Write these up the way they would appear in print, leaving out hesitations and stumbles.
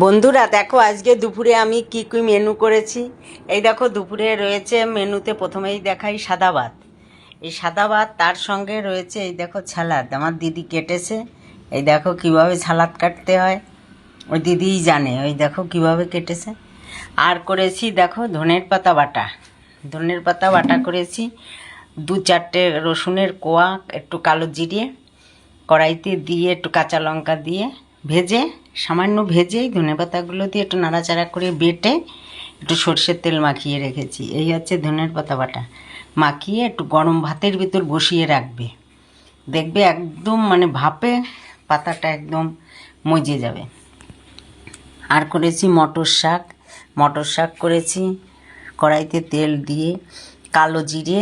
বন্ধুরা দেখো আজকে দুপুরে আমি কি কি মেনু করেছি। এই দেখো দুপুরে রয়েছে মেনুতে প্রথমেই দেখাই সাদা ভাত। এই সাদা ভাত তার সঙ্গে রয়েছে এই দেখো সালাদ আমার দিদি কেটেছে। এই দেখো কিভাবে সালাদ কাটতে হয় ওই দিদিই জানে। ওই দেখো কিভাবে কেটেছে। আর করেছি দেখো ধনের পাতা বাটা। ধনের পাতা বাটা করেছি, 2-4টে রসুনের কোয়া, একটু কালো জিরে কড়াইতে দিয়ে একটু কাঁচা লঙ্কা দিয়ে ভেজে, সামান্য ভেজেই ধনেপাতাগুলো দিয়ে একটু নাড়াচাড়া করে বেটে একটু সর্ষের তেল মাখিয়ে রেখেছি। এই হচ্ছে ধনের পাতা বাটা। মাখিয়ে একটু গরম ভাতের ভিতর বসিয়ে রাখবে, দেখবে একদম মানে ভাপে পাতাটা একদম মজে যাবে। আর করেছি মটর শাক। মটর শাক করেছি কড়াইতে তেল দিয়ে কালো জিরে,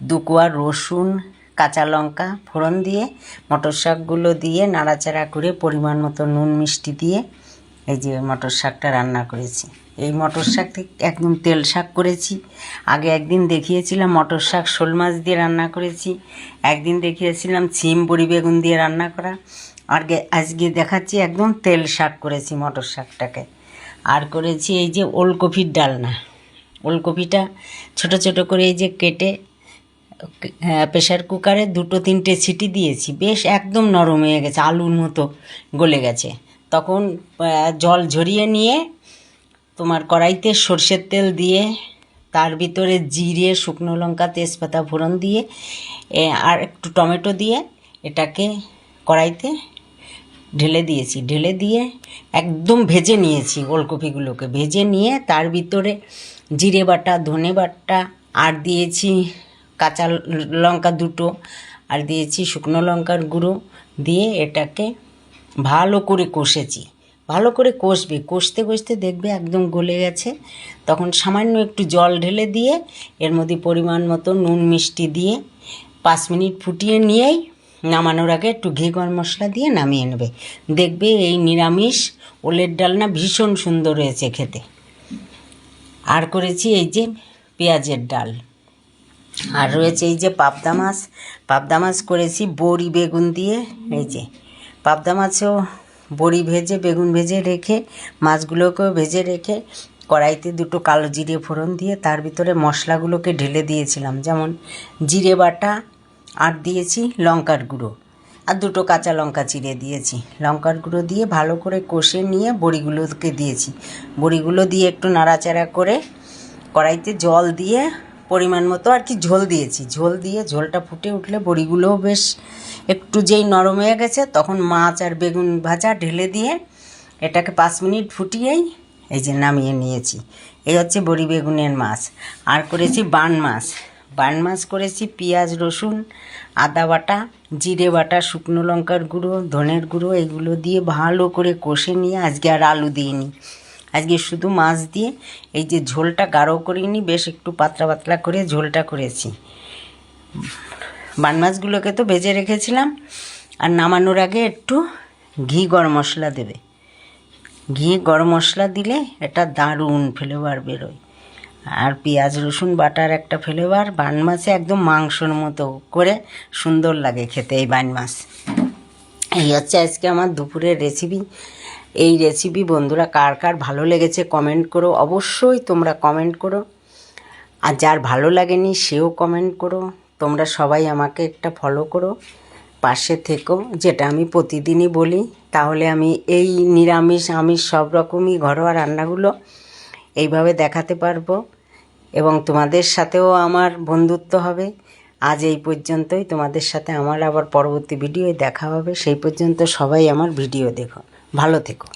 2 কোয়া রসুন, কাঁচা লঙ্কা ফোড়ন দিয়ে মটর শাকগুলো দিয়ে নাড়াচাড়া করে পরিমাণ মতো নুন মিষ্টি দিয়ে এই যে মটর শাকটা রান্না করেছি। এই মটর শাক একদম তেল শাক করেছি। আগে একদিন দেখিয়েছিলাম মটর শাক শোল মাছ দিয়ে রান্না করেছি, একদিন দেখিয়েছিলাম সিম বড়ি বেগুন দিয়ে রান্না করা, আর আজকে দেখাচ্ছি একদম তেল শাক করেছি মটর শাকটাকে। আর করেছি এই যে ওলকপির ডালনা। ওলকপিটা ছোট ছোট করে এই যে কেটে প্রেশার কুকারে 2-3টে সিটি দিয়েছি, বেশ একদম নরম হয়ে গেছে, আলুর মতো গলে গেছে। তখন জল ঝরিয়ে নিয়ে তোমার কড়াইতে সর্ষের তেল দিয়ে তার ভিতরে জিরে, শুকনো লঙ্কা, তেজপাতা ফোড়ন দিয়ে আর একটু টমেটো দিয়ে এটাকে কড়াইতে ঢেলে দিয়েছি। ঢেলে দিয়ে একদম ভেজে নিয়েছি ওলকপিগুলোকে। ভেজে নিয়ে তার ভিতরে জিরে বাটা, ধনে বাটা আর দিয়েছি কাঁচা লঙ্কা 2টো আর দিয়েছি শুকনো লঙ্কার গুঁড়ো দিয়ে এটাকে ভালো করে কষেছি। ভালো করে কষবে, কষতে কষতে দেখবে একদম গলে গেছে। তখন সামান্য একটু জল ঢেলে দিয়ে এর মধ্যে পরিমাণ মতো নুন মিষ্টি দিয়ে 5 মিনিট ফুটিয়ে নিয়েই নামানোর আগে একটু ঘি গরম মশলা দিয়ে নামিয়ে নেবে। দেখবে এই নিরামিষ ওলের ডালনা ভীষণ সুন্দর হয়েছে খেতে। আর করেছি এই যে পেঁয়াজের ডাল। আর রয়েছে এই যে পাবদা মাছ। পাবদা মাছ করেছি বড়ি বেগুন দিয়ে। এই যে পাবদা মাছেও বড়ি ভেজে বেগুন ভেজে রেখে মাছগুলোকেও ভেজে রেখে কড়াইতে 2টো কালো জিরে ফোড়ন দিয়ে তার ভিতরে মশলাগুলোকে ঢেলে দিয়েছিলাম, যেমন জিরে বাটা আর দিয়েছি লঙ্কার গুঁড়ো আর 2টো কাঁচা লঙ্কা চিড়ে দিয়েছি। লঙ্কার গুঁড়ো দিয়ে ভালো করে কষে নিয়ে বড়িগুলোকে দিয়েছি। বড়িগুলো দিয়ে একটু নাড়াচাড়া করে কড়াইতে জল দিয়ে পরিমাণ মতো আর কি ঝোল দিয়েছি। ঝোল দিয়ে ঝোলটা ফুটে উঠলে বড়িগুলোও বেশ একটু যেই নরম হয়ে গেছে তখন মাছ আর বেগুন ভাজা ঢেলে দিয়ে এটাকে 5 মিনিট ফুটিয়েই এই যে নামিয়ে নিয়েছি। এই হচ্ছে বড়ি বেগুনের মাছ। আর করেছি বান মাছ। বান মাছ করেছি পেঁয়াজ, রসুন, আদা বাটা, জিরে বাটা, শুকনো লঙ্কার গুঁড়ো, ধনের গুঁড়ো এইগুলো দিয়ে ভালো করে কষে নিয়ে আজকে আর আলু দিইনি, আজকে শুধু মাছ দিয়ে এই যে ঝোলটা গাঢ় করিনি, বেশ একটু পাতলা পাতলা করে ঝোলটা করেছি। বান মাছগুলোকে তো ভেজে রেখেছিলাম। আর নামানোর আগে একটু ঘি গরম মশলা দেবে। ঘি গরম মশলা দিলে এটা দারুণ ফ্লেভার বেরোয়। আর পেঁয়াজ রসুন বাটার একটা ফ্লেভার বান মাছে একদম মাংসর মতো করে সুন্দর লাগে খেতে এই বান মাছ। এই হচ্ছে আজকে আমার দুপুরের রেসিপি। এই রেসিপি বন্ধুরা কার কার ভালো লেগেছে কমেন্ট করো, অবশ্যই তোমরা কমেন্ট করো। আর যার ভালো লাগেনি সেও কমেন্ট করো। তোমরা সবাই আমাকে একটা ফলো করো, পাশে থেকো, যেটা আমি প্রতিদিনই বলি। তাহলে আমি এই নিরামিষ আমিষ সব রকমই ঘরোয়া রান্নাগুলো এইভাবে দেখাতে পারবো এবং তোমাদের সাথেও আমার বন্ধুত্ব হবে। আজ এই পর্যন্তই, তোমাদের সাথে আমার আবার পরবর্তী ভিডিওয় দেখা হবে। সেই পর্যন্ত সবাই আমার ভিডিও দেখো, ভালো থেকো।